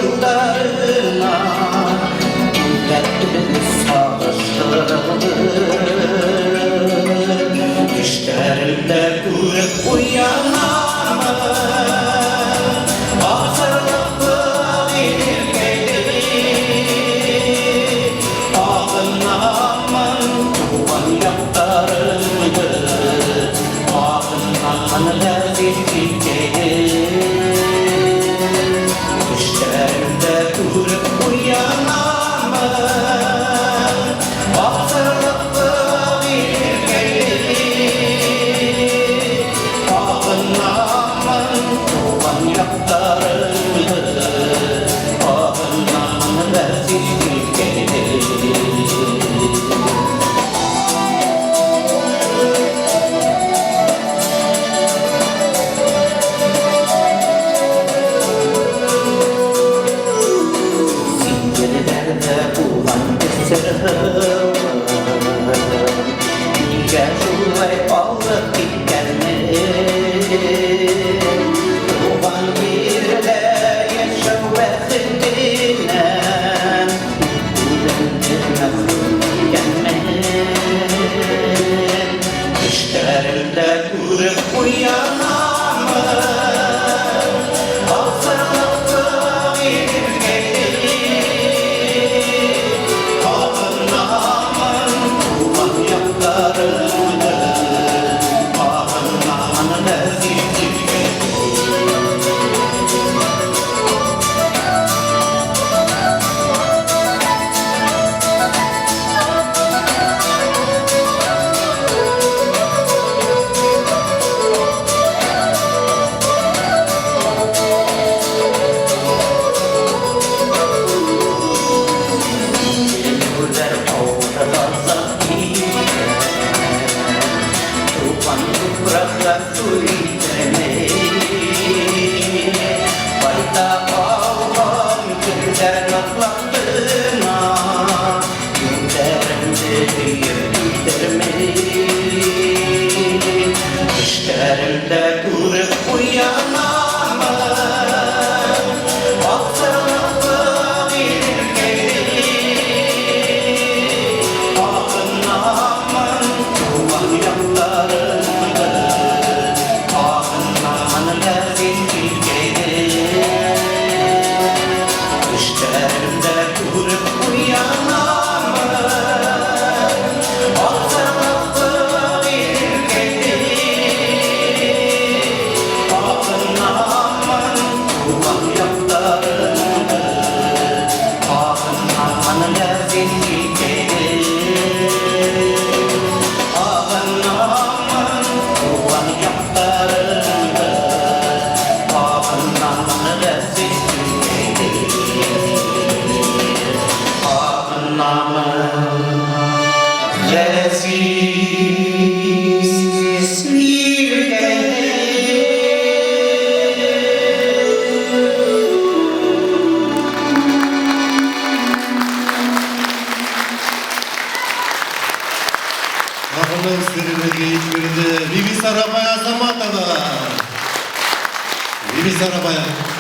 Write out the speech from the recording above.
yollarına milletimiz savaştırıldı. Düşlerinde durup uyanar mı? Hazırlıklı bir gelir ağınamın duman yaktarıldı. Ağınaman leziz gelir düşlerinde durup uyanar mı? Hazırlıklı bir gelir ağınaman duman yaktarıldı. Ağınaman leziz gelir. Niye şuraya bağlı gitkenler Doğan yerde yaşa vaktine Ulandır nasıl gelmez Düşlerinde durup uyanar mı? Hazırlıklı bir gelir ağınaman duman yaklarıldı. Ağınaman leziz gelir. Güller orada iken tufan topraklar su içemeyi Bayda ağlam güller atlattığına Günlerimde bitirmeyi Düşlerimde durup uyanar mı? Hazırlıklı bir gelir ağınaman duman yaklarıldı. Ağınaman leziz gelir düşlerinde durup uyanar mı? Hazırlıklı bir gelir ağınaman duman yaklarıldı. Ağınaman leziz gelir ağınaman duman yaklarıldı. Ağınaman leziz gelir ağınaman leziz gelir. Bakalım sürümünde hiçbirinde. Vivi Sarabaya Zamata'da. Vivi Sarabaya.